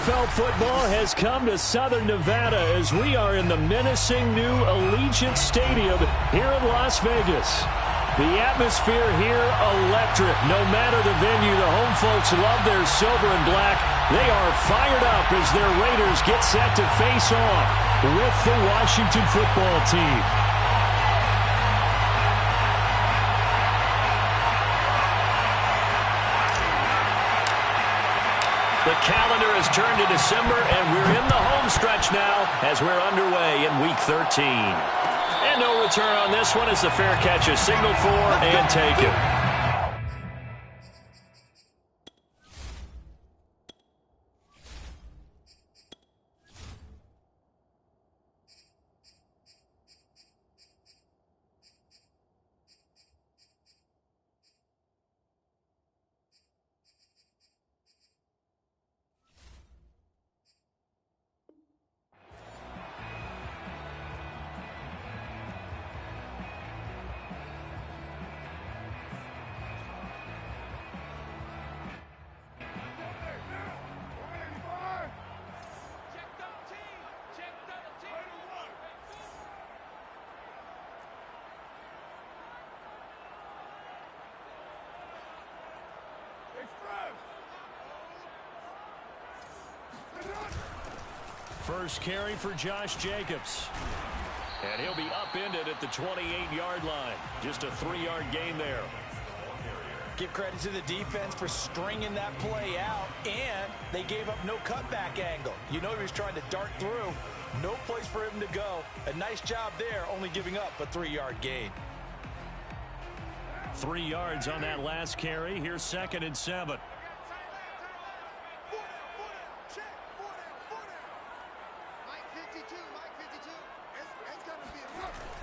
NFL football has come to Southern Nevada as we are in the menacing new Allegiant Stadium here in Las Vegas. The atmosphere here electric. No matter the venue, the home folks love their silver and black. They are fired up as their Raiders get set to face off with the Washington football team. The calendar has turned to December, and we're in the home stretch now as we're underway in Week 13. And no return on this one as the fair catch is signaled for and taken. First carry for Josh Jacobs. And he'll be upended at the 28-yard line. Just a 3-yard gain there. Give credit to the defense for stringing that play out, and they gave up no cutback angle. You know he was trying to dart through. No place for him to go. A nice job there, only giving up a 3-yard gain. 3 yards on that last carry. Here's 2nd and 7.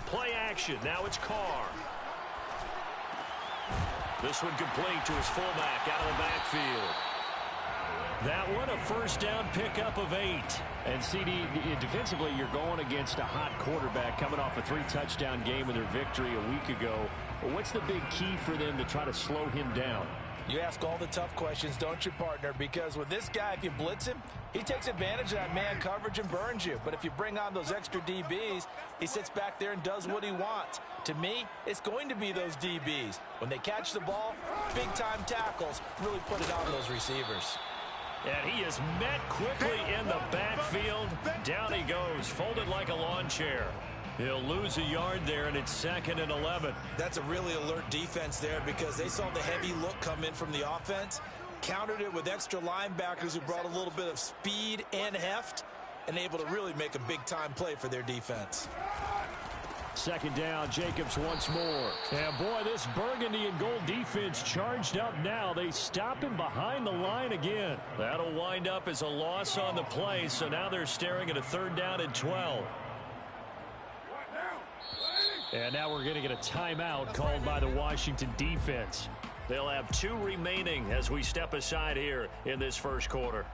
Play action. Now it's Carr. This one complete to his fullback out of the backfield. That one a first down pickup of 8. And CD, defensively, you're going against a hot quarterback coming off a 3-touchdown game in their victory a week ago. What's the big key for them to try to slow him down? You ask all the tough questions, don't you, partner? Because with this guy, if you blitz him, he takes advantage of that man coverage and burns you. But if you bring on those extra DBs, he sits back there and does what he wants. To me, it's going to be those DBs. When they catch the ball, big-time tackles really put it on those receivers. And he is met quickly in the backfield. Down he goes, folded like a lawn chair. He'll lose a yard there, and it's 2nd and 11. That's a really alert defense there because they saw the heavy look come in from the offense, countered it with extra linebackers who brought a little bit of speed and heft, and able to really make a big-time play for their defense. 2nd down, Jacobs once more. And boy, this burgundy and gold defense charged up now. They stop him behind the line again. That'll wind up as a loss on the play, so now they're staring at a 3rd down and 12. And now we're going to get a timeout called by the Washington defense. They'll have 2 remaining as we step aside here in this first quarter.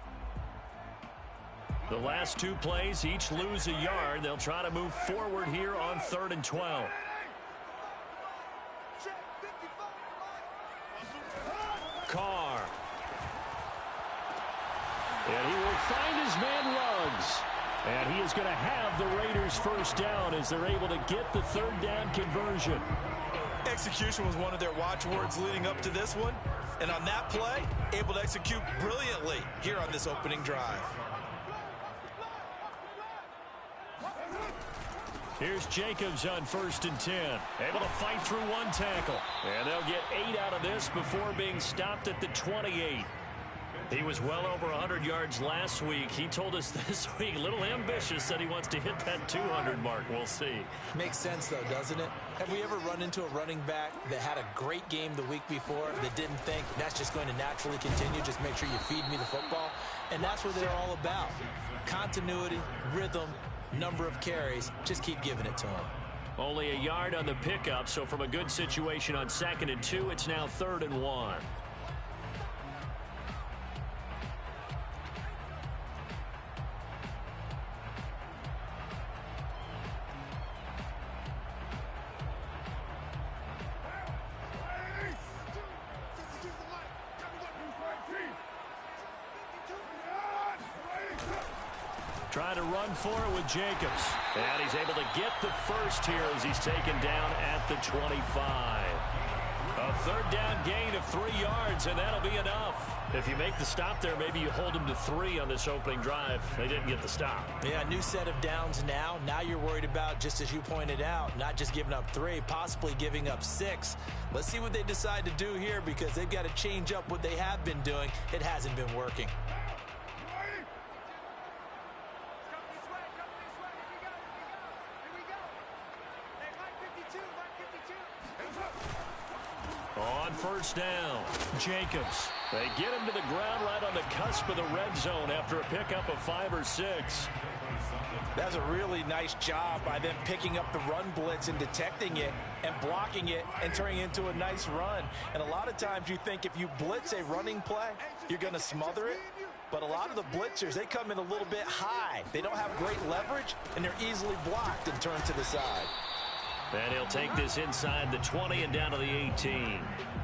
The last 2 plays, each lose a yard. They'll try to move forward here on 3rd and 12. Carr. And he will find his man Ruggs. And he is going to have the Raiders first down as they're able to get the 3rd down conversion. Execution was one of their watchwords leading up to this one. And on that play, able to execute brilliantly here on this opening drive. Here's Jacobs on 1st and 10. Able to fight through 1 tackle. And they'll get 8 out of this before being stopped at the 28. He was well over 100 yards last week. He told us this week, a little ambitious, that he wants to hit that 200 mark. We'll see. Makes sense, though, doesn't it? Have we ever run into a running back that had a great game the week before that didn't think that's just going to naturally continue, just make sure you feed me the football? And that's what they're all about. Continuity, rhythm, number of carries. Just keep giving it to him. Only a yard on the pickup, so from a good situation on 2nd and 2, it's now 3rd and 1. Trying to run for it with Jacobs. And he's able to get the first here as he's taken down at the 25. A third down gain of 3 yards, and that'll be enough. If you make the stop there, maybe you hold them to 3 on this opening drive. They didn't get the stop. Yeah, new set of downs now. Now you're worried about, just as you pointed out, not just giving up 3, possibly giving up 6. Let's see what they decide to do here because they've got to change up what they have been doing. It hasn't been working. On first down, Jacobs. They get him to the ground right on the cusp of the red zone after a pickup of 5 or 6. That's a really nice job by them picking up the run blitz and detecting it and blocking it and turning it into a nice run. And a lot of times you think if you blitz a running play, you're going to smother it. But a lot of the blitzers, they come in a little bit high. They don't have great leverage, and they're easily blocked and turned to the side. And he'll take this inside the 20 and down to the 18.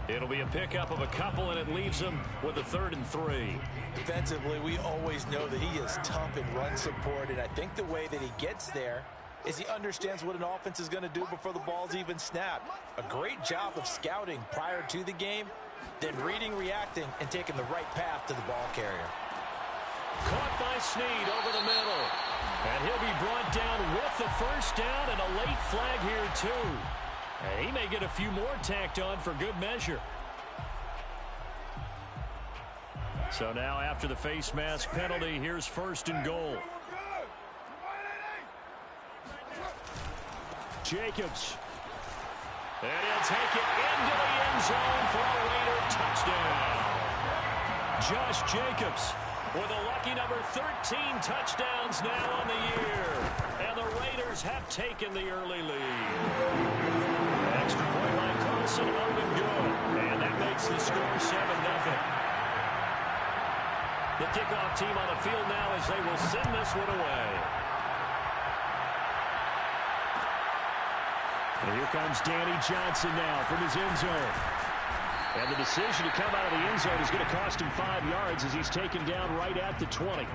It'll be a pickup of a couple, and it leaves him with a 3rd and 3. Defensively, we always know that he is tough in run support, and I think the way that he gets there is he understands what an offense is going to do before the ball's even snapped. A great job of scouting prior to the game, then reading, reacting, and taking the right path to the ball carrier. Caught by Snead over the middle. And he'll be brought down with the first down and a late flag here, too. And he may get a few more tacked on for good measure. So now after the face mask penalty, here's 1st and goal. Jacobs. And he'll take it into the end zone for a Raider touchdown. Josh Jacobs with a lucky number 13 touchdowns now on the year. And the Raiders have taken the early lead. Extra point by Carlson, up and good. And that makes the score 7-0. The kickoff team on the field now as they will send this one away. And here comes Danny Johnson now from his end zone. And the decision to come out of the end zone is going to cost him 5 yards as he's taken down right at the 20.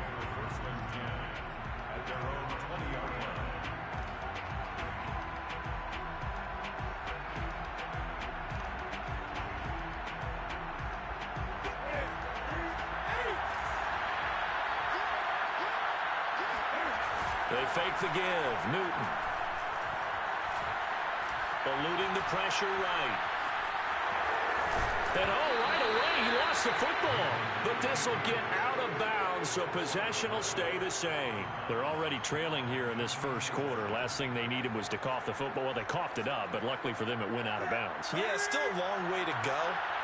They fake the give. Newton. Eluding the pressure right. And right away, he lost the football. But this will get out of bounds, so possession will stay the same. They're already trailing here in this first quarter. Last thing they needed was to cough the football. Well, they coughed it up, but luckily for them, it went out of bounds. Yeah, still a long way to go.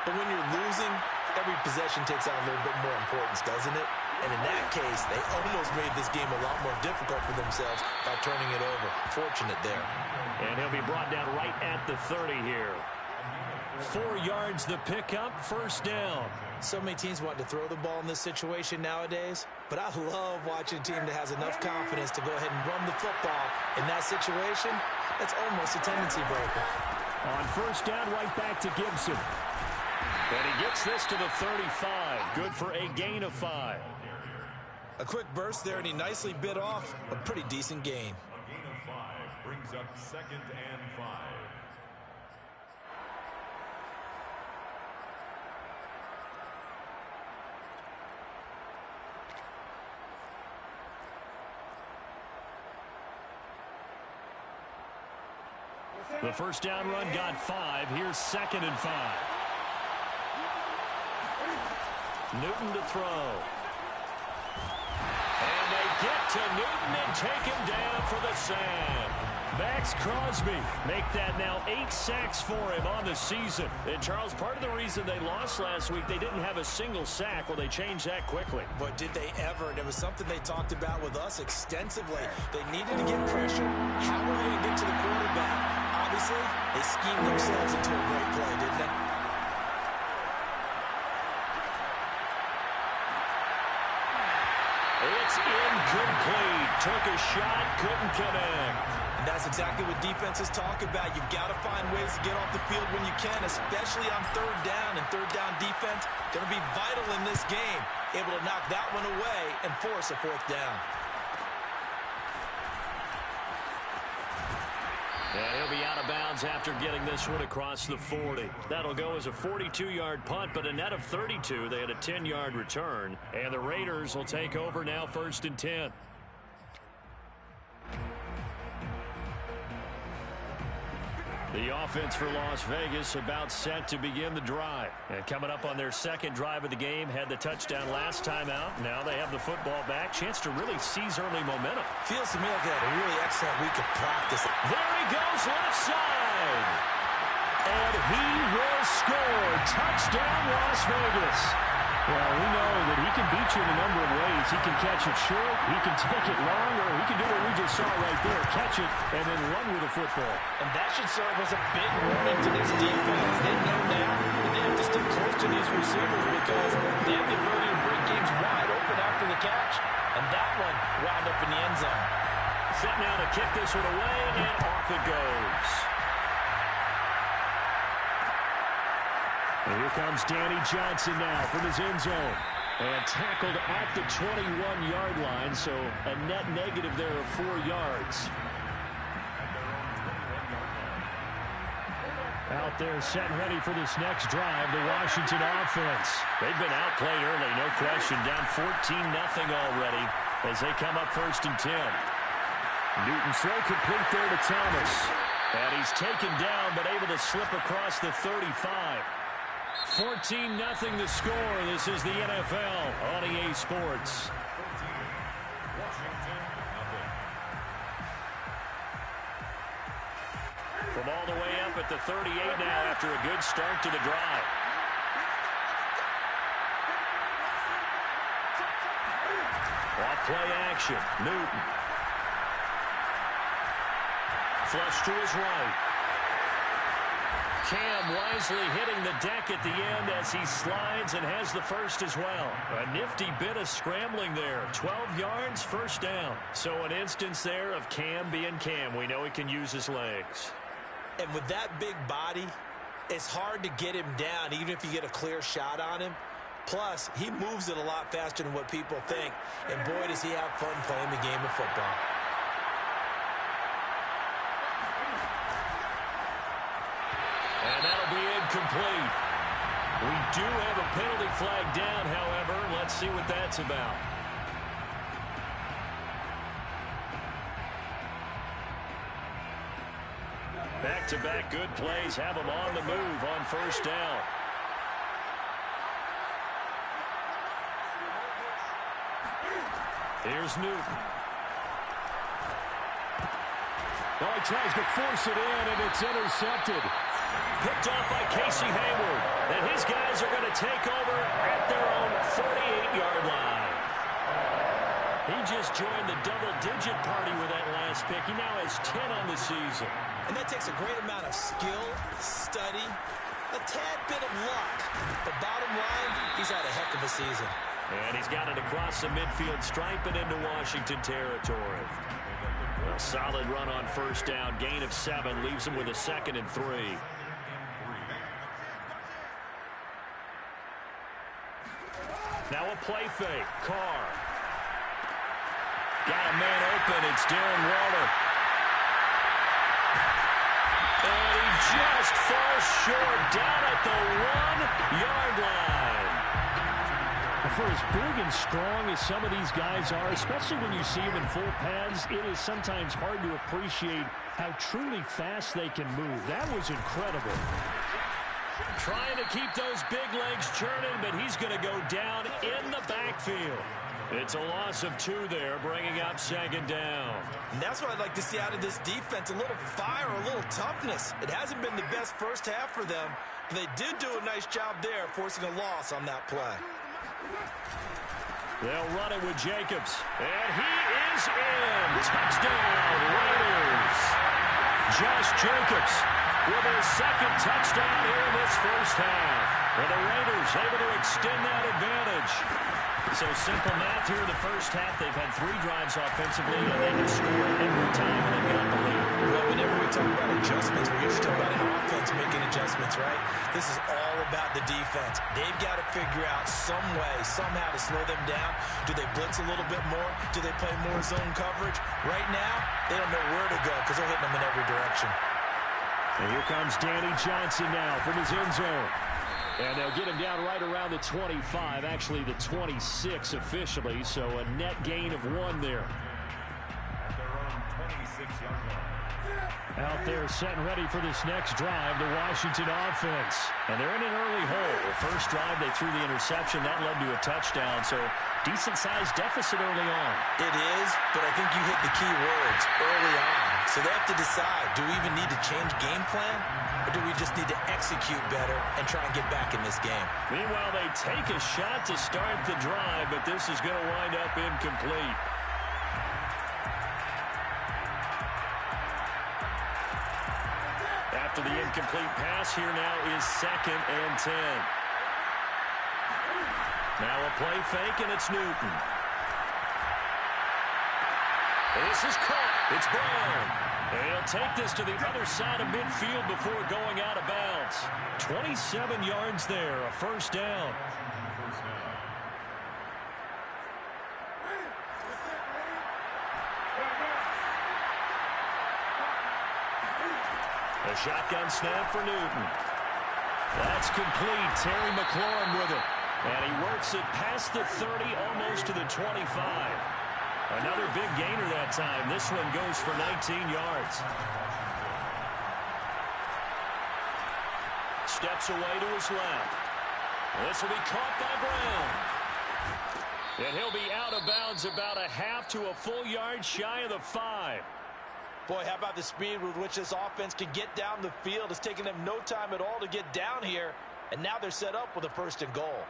But when you're losing, every possession takes on a little bit more importance, doesn't it? And in that case, they almost made this game a lot more difficult for themselves by turning it over. Fortunate there. And he'll be brought down right at the 30 here. 4 yards the pickup, first down. So many teams want to throw the ball in this situation nowadays, but I love watching a team that has enough confidence to go ahead and run the football. In that situation, that's almost a tendency breaker. On first down, right back to Gibson. And he gets this to the 35. Good for a gain of 5. A quick burst there, and he nicely bit off a pretty decent gain. A gain of 5 brings up 2nd and 5. The first down run got 5. Here's 2nd and 5. Newton to throw. And they get to Newton and take him down for the sack. Max Crosby make that now 8 sacks for him on the season. And Charles, part of the reason they lost last week, they didn't have a single sack. Well, they changed that quickly. But did they ever? And it was something they talked about with us extensively. They needed to get pressure. How were they going to get to the quarterback? Obviously, they schemed themselves into a great play, didn't they? It's incomplete. Took a shot, couldn't connect. And that's exactly what defenses talk about. You've got to find ways to get off the field when you can, especially on third down. And third down defense going to be vital in this game. Able to knock that one away and force a 4th down. And he'll be out of bounds after getting this one across the 40. That'll go as a 42-yard punt, but a net of 32. They had a 10-yard return. And the Raiders will take over now, 1st and 10. The offense for Las Vegas about set to begin the drive. And coming up on their second drive of the game, had the touchdown last time out. Now they have the football back. Chance to really seize early momentum. Feels to me like they had a really excellent week of practice. There he goes, left side. And he will score. Touchdown, Las Vegas. Well, we know that he can beat you in a number of ways. He can catch it short, he can take it long, or he can do what we just saw right there, catch it and then run with the football. And that should serve as a big warning to this defense. They know now that they have to stick close to these receivers because they have the ability to break games wide open after the catch. And that one wound up in the end zone. Set now to kick this one away, and off it goes. And here comes Danny Johnson now from his end zone. And tackled at the 21-yard line, so a net negative there of 4 yards. Out there set and ready for this next drive, the Washington offense. They've been outplayed early, no question. Down 14-0 already as they come up 1st and 10. Newton throw complete there to Thomas. And he's taken down but able to slip across the 35. 14-0 the score. This is the NFL on EA Sports. From all the way up at the 38 now after a good start to the drive. Off play action. Newton. Flush to his right. Cam wisely hitting the deck at the end as he slides and has the first as well. A nifty bit of scrambling there. 12 yards, first down. So an instance there of Cam being Cam. We know he can use his legs. And with that big body, it's hard to get him down even if you get a clear shot on him. Plus, he moves it a lot faster than what people think. And boy, does he have fun playing the game of football. And that'll be incomplete. We do have a penalty flag down, however. Let's see what that's about. Back-to-back good plays have them on the move on first down. Here's Newton. Oh, he tries to force it in, and it's intercepted. Picked off by Casey Hayward. And his guys are going to take over at their own 38-yard line. He just joined the double-digit party with that last pick. He now has 10 on the season. And that takes a great amount of skill, study, a tad bit of luck. But bottom line, he's had a heck of a season. And he's got it across the midfield stripe and into Washington territory. A solid run on first down. Gain of 7 leaves him with a 2nd and 3. Now a play fake. Carr. Got a man open. It's Darren Waller. And he just falls short down at the 1-yard line. For as big and strong as some of these guys are, especially when you see them in full pads, it is sometimes hard to appreciate how truly fast they can move. That was incredible. Trying to keep those big legs churning, but he's going to go down in the backfield. It's a loss of 2 there, bringing up 2nd down. And that's what I'd like to see out of this defense, a little fire, a little toughness. It hasn't been the best first half for them, but they did do a nice job there, forcing a loss on that play. They'll run it with Jacobs. And he is in. Touchdown, Raiders. Josh Jacobs with his 2nd touchdown here in this first half. And the Raiders able to extend that advantage. So simple math here in the first half. They've had 3 drives offensively, and they have scored every time they've got the lead. Well, whenever we talk about adjustments, we usually talk about an offense making adjustments. offense, right? This is all about the defense. They've got to figure out some way, somehow to slow them down. Do they blitz a little bit more? Do they play more zone coverage? Right now, they don't know where to go because they're hitting them in every direction. And here comes Danny Johnson now from his end zone. And they'll get him down right around the 25, actually the 26 officially, so a net gain of 1 there. At their own 26-yard line. Out there set and ready for this next drive, the Washington offense. And they're in an early hole. The first drive, they threw the interception. That led to a touchdown, so decent-sized deficit early on. It is, but I think you hit the key words early on. So they have to decide, do we even need to change game plan, or do we just need to execute better and try and get back in this game? Meanwhile, they take a shot to start the drive, but this is going to wind up incomplete. After the incomplete pass, here now is 2nd and 10. Now a play fake, and it's Newton. This is caught. It's Brown. And he'll take this to the other side of midfield before going out of bounds. 27 yards there, a first down. A shotgun snap for Newton. That's complete. Terry McLaurin with it. And he works it past the 30, almost to the 25. Another big gainer that time. This one goes for 19 yards. Steps away to his left. This will be caught by Brown. And he'll be out of bounds about a half to a full yard shy of the 5. Boy, how about the speed with which this offense can get down the field? It's taken them no time at all to get down here, and now they're set up with a 1st and goal.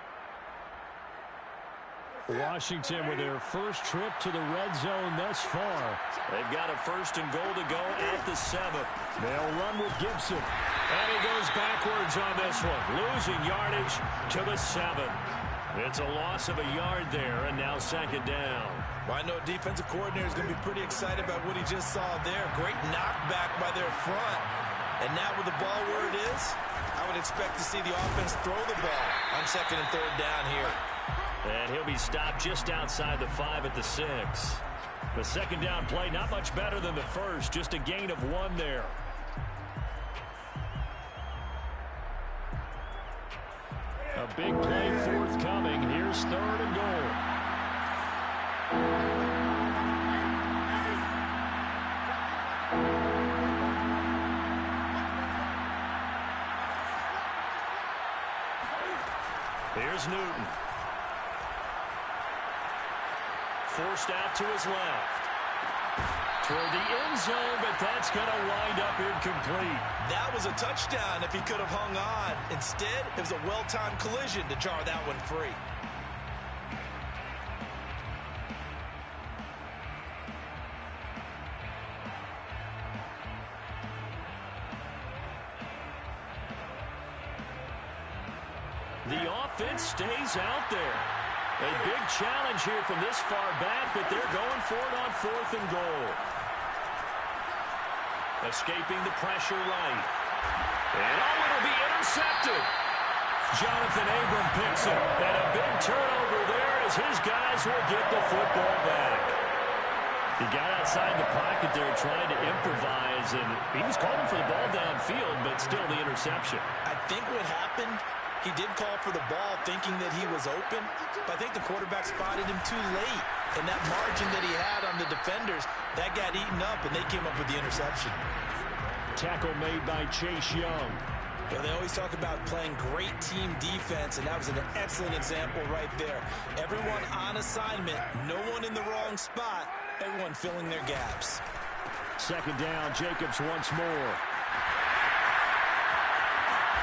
Washington with their first trip to the red zone thus far. They've got a 1st and goal to go at the 7th. They'll run with Gibson. And he goes backwards on this one, losing yardage to the 7. It's a loss of a yard there, and now 2nd down. Well, I know defensive coordinator is going to be pretty excited about what he just saw there. Great knockback by their front. And now with the ball where it is, I would expect to see the offense throw the ball on 2nd and 3rd down here. And he'll be stopped just outside the 5 at the 6. The 2nd down play, not much better than the first, just a gain of 1 there. A big play forthcoming. Here's 3rd and goal. Here's Newton. Forced out to his left. Toward the end zone, but that's going to wind up incomplete. That was a touchdown if he could have hung on. Instead, it was a well-timed collision to jar that one free. The offense stays out there. A big challenge here from this far back, but they're going for it on 4th and goal. Escaping the pressure right. And it'll be intercepted. Jonathan Abram picks it. And a big turnover there as his guys will get the football back. He got outside the pocket there trying to improvise, and he was calling for the ball downfield, but still the interception. I think what happened, he did call for the ball thinking that he was open, but I think the quarterback spotted him too late. And that margin that he had on the defenders, that got eaten up, and they came up with the interception. Tackle made by Chase Young. You know, they always talk about playing great team defense, and that was an excellent example right there. Everyone on assignment, no one in the wrong spot, everyone filling their gaps. 2nd down, Jacobs once more.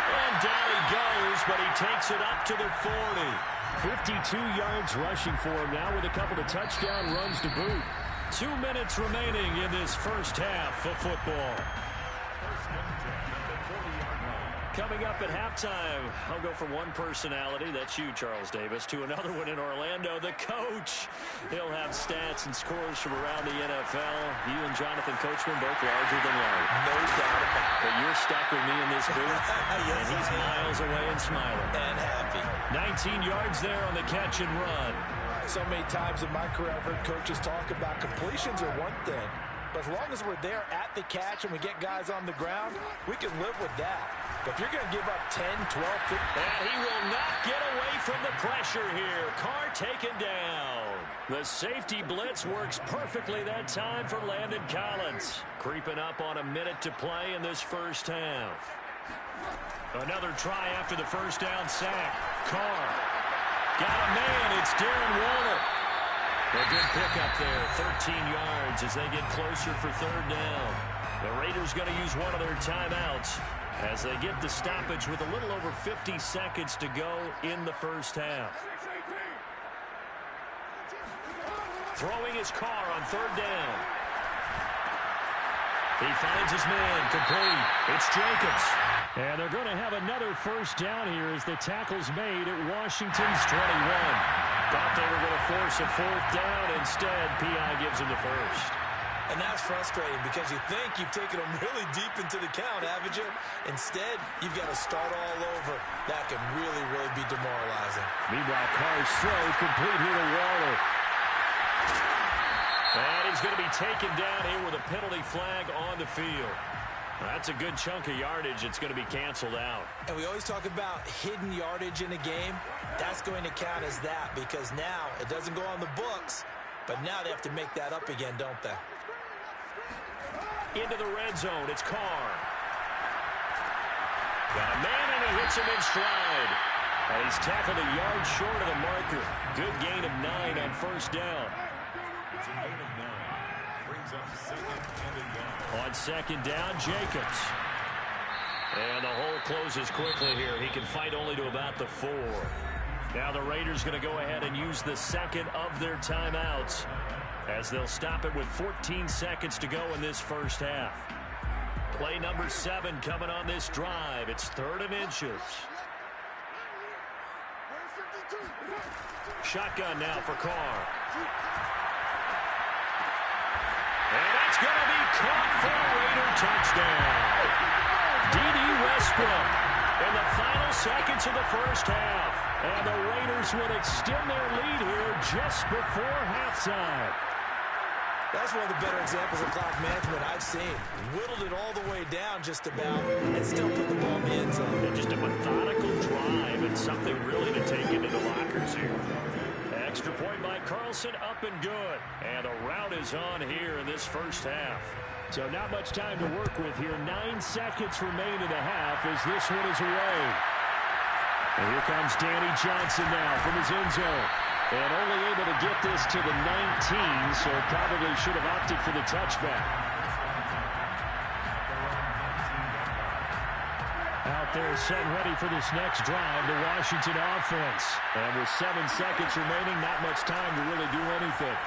And down he goes, but he takes it up to the 40. 52 yards rushing for him now with a couple of touchdown runs to boot. 2 minutes remaining in this first half of football. Coming up at halftime, I'll go from one personality, that's you, Charles Davis, to another one in Orlando, the coach. He'll have stats and scores from around the NFL. You and Jonathan Coachman both larger than life. No doubt about it. But you're stuck with me in this booth, Yes, and he's miles away and smiling. And happy. 19 yards there on the catch and run. So many times in my career, I've heard coaches talk about completions are one thing. But as long as we're there at the catch and we get guys on the ground, we can live with that. But if you're going to give up 10, 12, 15... And he will not get away from the pressure here. Carr taken down. The safety blitz works perfectly that time for Landon Collins. Creeping up on a minute to play in this first half. Another try after the first down sack. Carr. Got a man. It's Darren Waller. A good pickup there. 13 yards as they get closer for third down. The Raiders going to use one of their timeouts as they get the stoppage with a little over 50 seconds to go in the first half. Throwing his Carr on third down. He finds his man, complete. It's Jacobs. And they're going to have another first down here as the tackle's made at Washington's 21. Thought they were going to force a fourth down. Instead, P.I. gives him the first. And that's frustrating because you think you've taken them really deep into the count, haven't you? Instead, you've got to start all over. That can really, really be demoralizing. Meanwhile, Carr's throw complete here to Waller. And he's going to be taken down here with a penalty flag on the field. That's a good chunk of yardage. It's going to be canceled out. And we always talk about hidden yardage in a game. That's going to count as that because now it doesn't go on the books, but now they have to make that up again, don't they? Into the red zone. It's Carr. Got a man, and he hits him in stride. And he's tackled a yard short of the marker. Good gain of 9 on first down. On second down, Jacobs. And the hole closes quickly here. He can fight only to about the 4. Now the Raiders going to go ahead and use the second of their timeouts as they'll stop it with 14 seconds to go in this first half. Play number 7 coming on this drive. It's 3rd and inches. Shotgun now for Carr. And that's going to be caught for a Raider touchdown. D.D. Westbrook in the final seconds of the first half. And the Raiders would extend their lead here just before halftime. That's one of the better examples of clock management I've seen. Whittled it all the way down just about and still put the ball in the end zone. And just a methodical drive and something really to take into the lockers here. Extra point by Carlson, up and good. And the route is on here in this first half. So not much time to work with here. 9 seconds remain in the half as this one is away. And here comes Danny Johnson now from his end zone. And only able to get this to the 19, so probably should have opted for the touchback. Out there set ready for this next drive, the Washington offense. And with 7 seconds remaining, not much time to really do anything.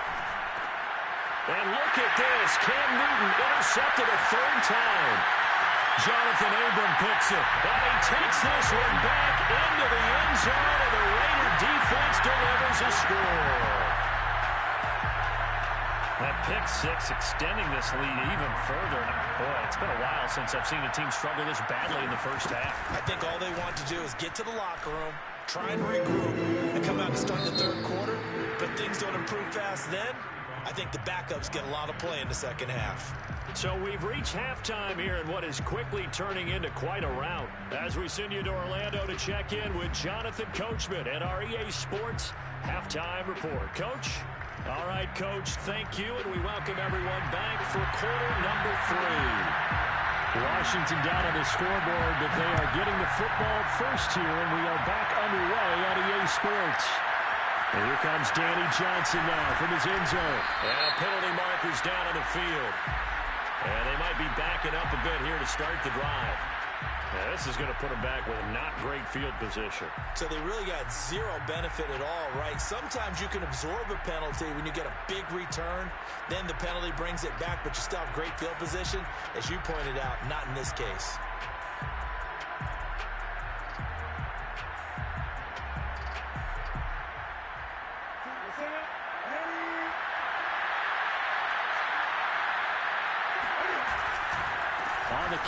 And look at this. Cam Newton intercepted a 3rd time. Jonathan Abram picks it. And he takes this one back into the end zone, and the Raider defense delivers a score. That pick 6 extending this lead even further. Boy, it's been a while since I've seen a team struggle this badly in the first half. I think all they want to do is get to the locker room, try and regroup, and come out to start the 3rd quarter. But things don't improve fast then. I think the backups get a lot of play in the second half. So we've reached halftime here in what is quickly turning into quite a rout. As we send you to Orlando to check in with Jonathan Coachman at our EA Sports Halftime Report. Coach? All right, Coach, thank you, and we welcome everyone back for quarter number 3. Washington down on the scoreboard, but they are getting the football first here, and we are back underway on EA Sports. And here comes Danny Johnson now from his end zone. And a penalty marker's down on the field. And they might be backing up a bit here to start the drive. Now, this is going to put them back with a not great field position. So they really got zero benefit at all, right? Sometimes you can absorb a penalty when you get a big return. Then the penalty brings it back, but you still have great field position. As you pointed out, not in this case.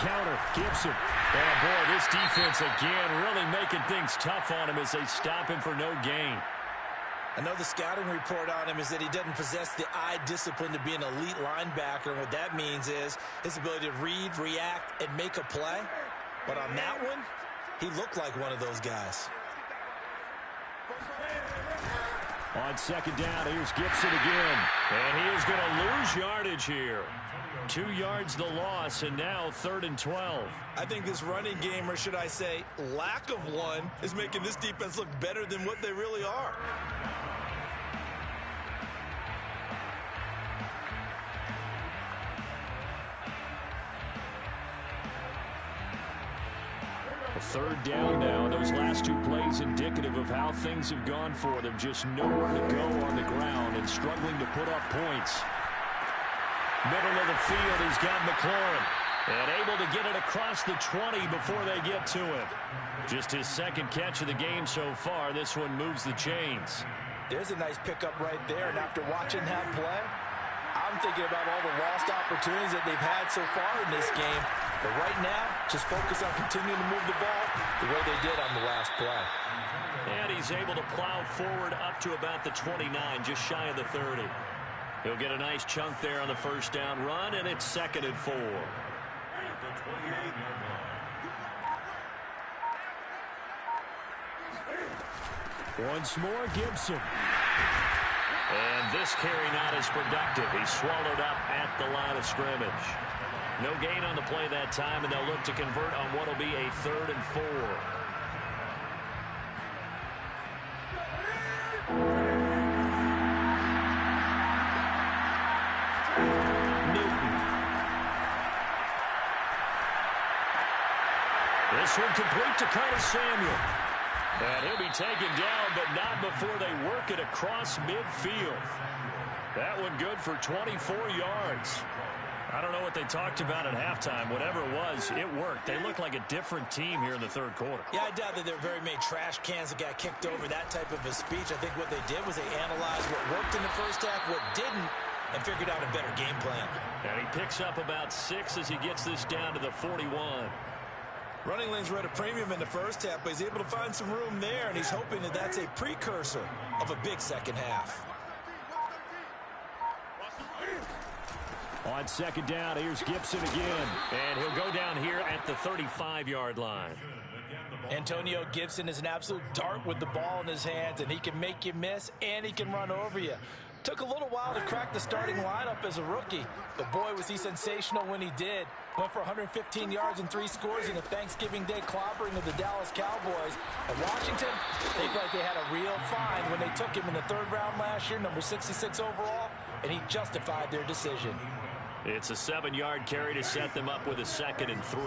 counter. Gibson. Oh, boy, this defense again really making things tough on him as they stop him for no gain. I know the scouting report on him is that he doesn't possess the eye discipline to be an elite linebacker. And what that means is his ability to read, react, and make a play. But on that one, he looked like one of those guys. On second down, here's Gibson again. And he is going to lose yardage here. 2 yards the loss, and now 3rd and 12. I think this running game, or should I say lack of one, is making this defense look better than what they really are. A 3rd down now, and those last 2 plays indicative of how things have gone for them. Just nowhere to go on the ground and struggling to put up points. Middle of the field, he's got McLaurin. And able to get it across the 20 before they get to him. Just his 2nd catch of the game so far. This one moves the chains. There's a nice pickup right there, and after watching that play, I'm thinking about all the lost opportunities that they've had so far in this game. But right now, just focus on continuing to move the ball the way they did on the last play. And he's able to plow forward up to about the 29, just shy of the 30. He'll get a nice chunk there on the 1st down run, and it's 2nd and 4. Once more, Gibson. And this carry not as productive. He's swallowed up at the line of scrimmage. No gain on the play that time, and they'll look to convert on what will be a 3rd and 4. Newton. This one complete to Curtis Samuel. And he'll be taken down, but not before they work it across midfield. That one good for 24 yards. I don't know what they talked about at halftime. Whatever it was, it worked. They look like a different team here in the 3rd quarter. Yeah, I doubt that there are very many trash cans that got kicked over, that type of a speech. I think what they did was they analyzed what worked in the 1st half, what didn't, and figured out a better game plan. And he picks up about 6 as he gets this down to the 41. Running lanes were at a premium in the 1st half, but he's able to find some room there, and he's hoping that that's a precursor of a big 2nd half. On 2nd down, here's Gibson again. And he'll go down here at the 35-yard line. Antonio Gibson is an absolute dart with the ball in his hands, and he can make you miss, and he can run over you. Took a little while to crack the starting lineup as a rookie, but boy, was he sensational when he did. Went for 115 yards and 3 scores in a Thanksgiving Day clobbering of the Dallas Cowboys. And Washington, they looked like they had a real find when they took him in the 3rd round last year, number 66 overall, and he justified their decision. It's a 7-yard carry to set them up with a 2nd and 3.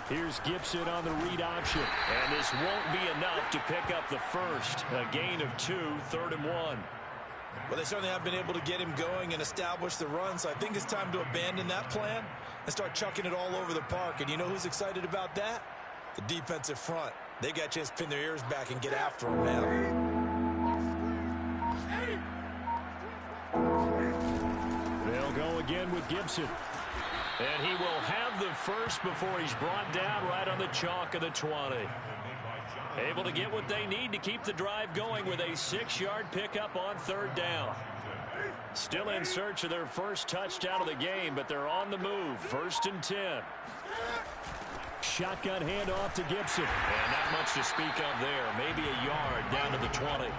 Here's Gibson on the read option. And this won't be enough to pick up the 1st. A gain of 2, 3rd and 1. Well, they certainly have been able to get him going and establish the run, so I think it's time to abandon that plan and start chucking it all over the park. And you know who's excited about that? The defensive front. They got a chance to pin their ears back and get after him now. They'll go again with Gibson. And he will have the 1st before he's brought down right on the chalk of the 20. Able to get what they need to keep the drive going with a 6-yard pickup on 3rd down. Still in search of their 1st touchdown of the game, but they're on the move. 1st and 10. Shotgun handoff to Gibson. And not much to speak of there. Maybe a yard down to the 20.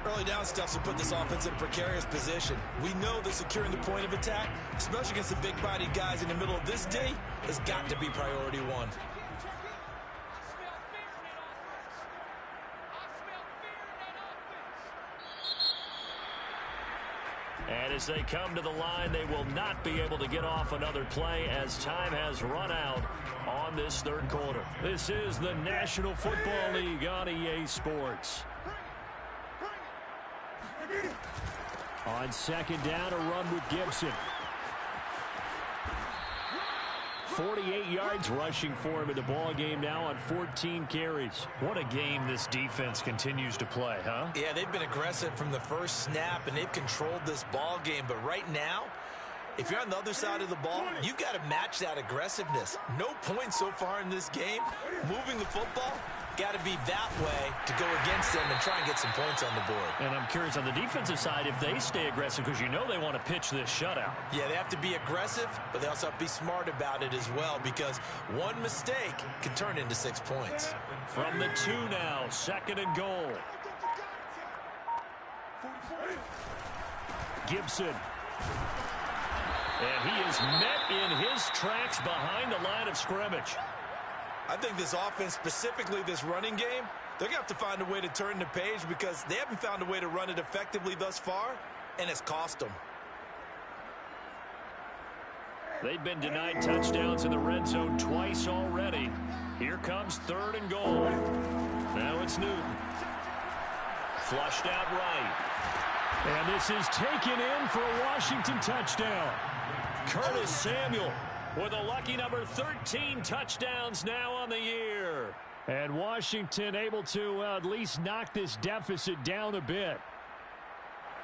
Early down stuff to put this offense in a precarious position. We know that securing the point of attack, especially against the big-bodied guys in the middle of this D, has got to be priority 1. And as they come to the line, they will not be able to get off another play as time has run out on this 3rd quarter. This is the National Football League on EA Sports. On 2nd down, a run with Gibson. 48 yards rushing for him in the ball game now on 14 carries. What a game this defense continues to play, huh? Yeah, they've been aggressive from the first snap, and they've controlled this ball game. But right now, if you're on the other side of the ball, you've got to match that aggressiveness. No points so far in this game. Moving the football, got to be that way to go against them and try and get some points on the board. And I'm curious on the defensive side if they stay aggressive, because you know they want to pitch this shutout. Yeah, they have to be aggressive, but they also have to be smart about it as well, because one mistake can turn into 6 points. From the 2 now, 2nd and goal. Gibson. And he is met in his tracks behind the line of scrimmage. I think this offense, specifically this running game, they're going to have to find a way to turn the page, because they haven't found a way to run it effectively thus far, and it's cost them. They've been denied touchdowns in the red zone twice already. Here comes 3rd and goal. Now it's Newton. Flushed out right. And this is taken in for a Washington touchdown. Curtis Samuel with a lucky number 13 touchdowns now on the year. And Washington able to at least knock this deficit down a bit.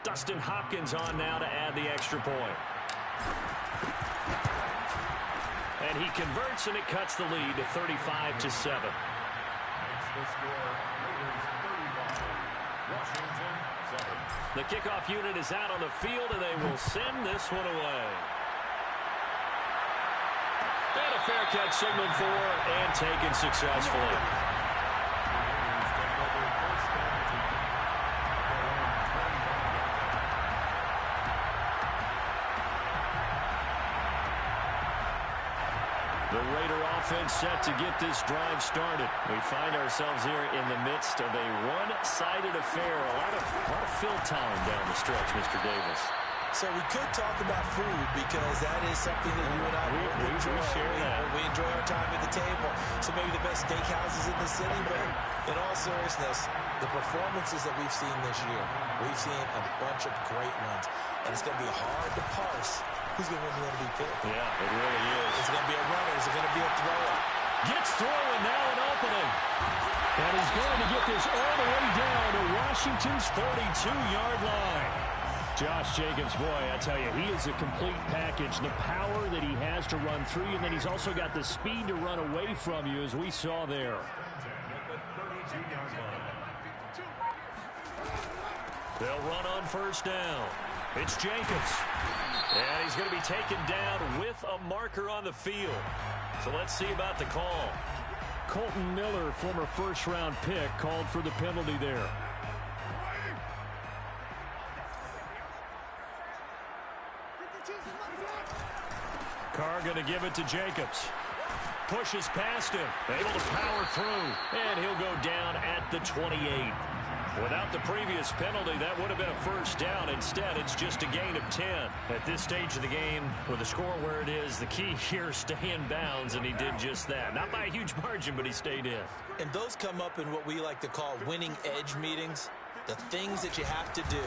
Dustin Hopkins on now to add the extra point. And he converts, and it cuts the lead to 35-7. The kickoff unit is out on the field, and they will send this one away. And a fair catch signaled for and taken successfully. The Raider offense set to get this drive started. We find ourselves here in the midst of a one-sided affair. A lot of fill time down the stretch, Mr. Davis. So we could talk about food, because that is something that you and I we share that. We enjoy our time at the table. So maybe the best steakhouses in the city, but in all seriousness, the performances that we've seen this year, we've seen a bunch of great ones, and it's going to be hard to parse who's going to win the MVP. Yeah, it really is. Is it going to be a runner? Is it going to be a thrower? Gets through, and now an opening. And he's going to get this all the way down to Washington's 32-yard line. Josh Jacobs, boy, I tell you, he is a complete package. The power that he has to run through you, and then he's also got the speed to run away from you, as we saw there. They'll run on 1st down. It's Jacobs. And he's going to be taken down with a marker on the field. So let's see about the call. Colton Miller, former first-round pick, called for the penalty there. Carr going to give it to Jacobs. Pushes past him. Able to power through. And he'll go down at the 28. Without the previous penalty, that would have been a 1st down. Instead, it's just a gain of 10. At this stage of the game, with the score where it is, the key here is stay in bounds, and he did just that. Not by a huge margin, but he stayed in. And those come up in what we like to call winning edge meetings. The things that you have to do.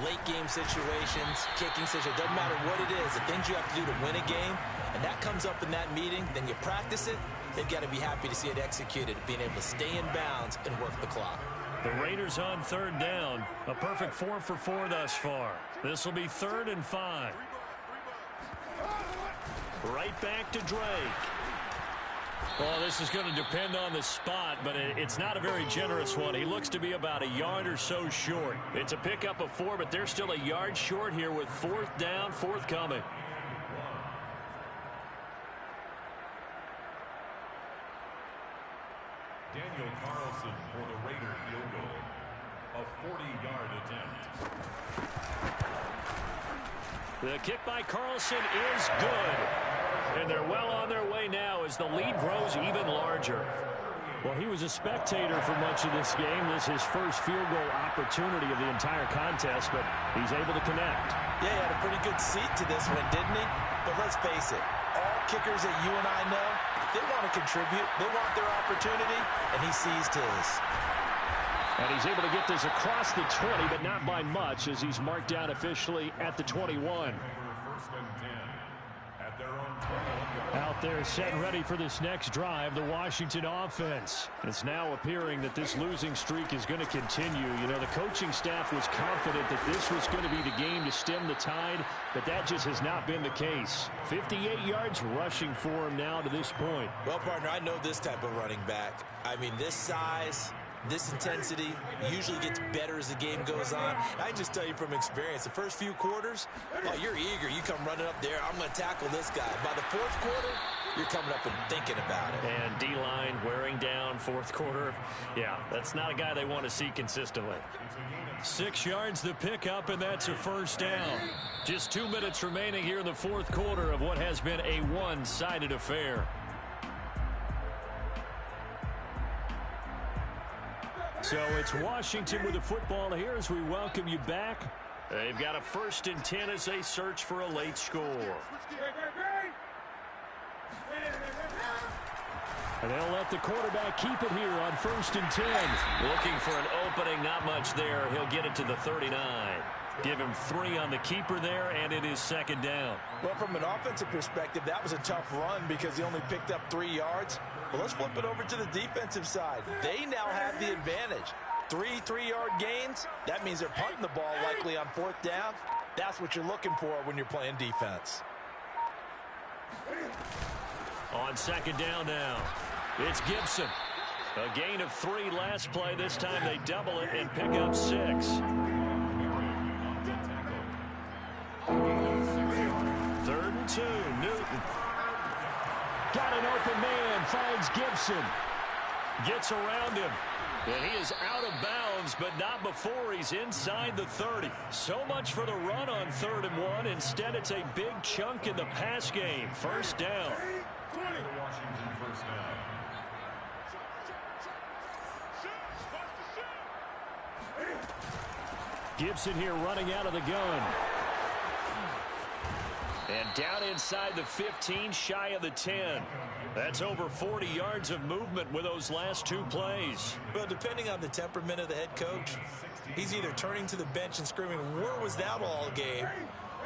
Late game situations, kicking situations, doesn't matter what it is, the things you have to do to win a game, and that comes up in that meeting, then you practice it, they've got to be happy to see it executed, being able to stay in bounds and work the clock. The Raiders on 3rd down, a perfect 4 for 4 thus far. This will be 3rd and 5. Right back to Drake. Well, this is going to depend on the spot, but it's not a very generous one. He looks to be about a yard or so short. It's a pickup of 4, but they're still a yard short here with 4th down, forthcoming. Daniel Carlson for the Raider field goal. A 40-yard attempt. The kick by Carlson is good. And they're well on their way now as the lead grows even larger. Well, he was a spectator for much of this game. This is his first field goal opportunity of the entire contest, but he's able to connect. Yeah, he had a pretty good seat to this one, didn't he? But let's face it, all kickers that you and I know, they want to contribute. They want their opportunity, and he seized his. And he's able to get this across the 20, but not by much, as he's marked down officially at the 21. First and 10 at their own 21. Out They're set and ready for this next drive, the Washington offense. It's now appearing that this losing streak is going to continue. You know, the coaching staff was confident that this was going to be the game to stem the tide, but that just has not been the case. 58 yards rushing for him now to this point. Well, partner, I know this type of running back. I mean, this size, this intensity usually gets better as the game goes on. I just tell you from experience, the first few quarters, oh, you're eager. You come running up there, I'm going to tackle this guy. By the fourth quarter, you're coming up and thinking about it. And D-line wearing down fourth quarter. Yeah, that's not a guy they want to see consistently. 6 yards the pickup, and that's a first down. Just 2 minutes remaining here in the fourth quarter of what has been a one-sided affair. So it's Washington with the football here as we welcome you back. They've got a 1st and 10 as they search for a late score. And they'll let the quarterback keep it here on 1st and 10. Looking for an opening, not much there. He'll get it to the 39. Give him 3 on the keeper there, and it is 2nd down. Well, from an offensive perspective, that was a tough run because he only picked up 3 yards. Well, let's flip it over to the defensive side. They now have the advantage. 3 3-yard gains. That means they're punting the ball likely on 4th down. That's what you're looking for when you're playing defense. On 2nd down now, it's Gibson. A gain of 3 last play. This time they double it and pick up 6. 3rd and 2, Newton. Got an open man, finds Gibson. Gets around him. And he is out of bounds, but not before he's inside the 30. So much for the run on 3rd and 1. Instead, it's a big chunk in the pass game. 1st down. Washington first down. Gibson here running out of the gun. And down inside the 15, shy of the 10. That's over 40 yards of movement with those last 2 plays. Well, depending on the temperament of the head coach, he's either turning to the bench and screaming, where was that all game?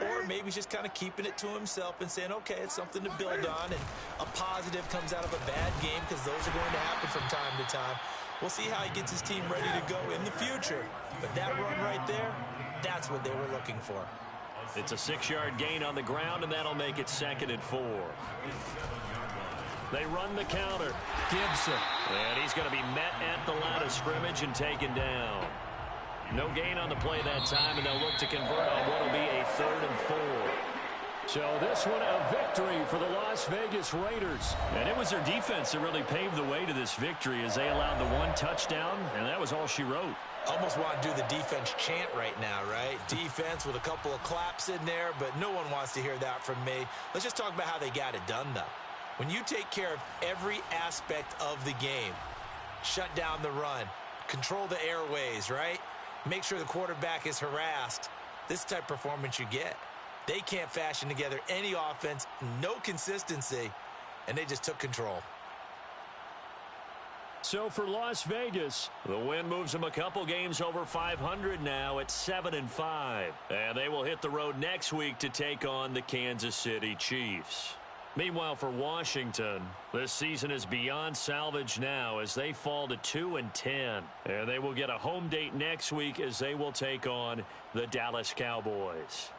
Or maybe he's just kind of keeping it to himself and saying, okay, it's something to build on, and a positive comes out of a bad game because those are going to happen from time to time. We'll see how he gets his team ready to go in the future. But that run right there, that's what they were looking for. It's a 6-yard gain on the ground, and that'll make it 2nd and 4. They run the counter. Gibson. And he's going to be met at the line of scrimmage and taken down. No gain on the play that time, and they'll look to convert on what will be a 3rd and 4. So this one a victory for the Las Vegas Raiders. And it was their defense that really paved the way to this victory as they allowed the 1 touchdown, and that was all she wrote. Almost want to do the defense chant right now, right? Defense with a couple of claps in there, but no one wants to hear that from me. Let's just talk about how they got it done, though. When you take care of every aspect of the game, shut down the run, control the airways, right? Make sure the quarterback is harassed. This type of performance you get. They can't fashion together any offense, no consistency, and they just took control. So for Las Vegas, the win moves them a couple games over 500 now at 7-5. And they will hit the road next week to take on the Kansas City Chiefs. Meanwhile, for Washington, this season is beyond salvage now as they fall to 2-10. And they will get a home date next week as they will take on the Dallas Cowboys.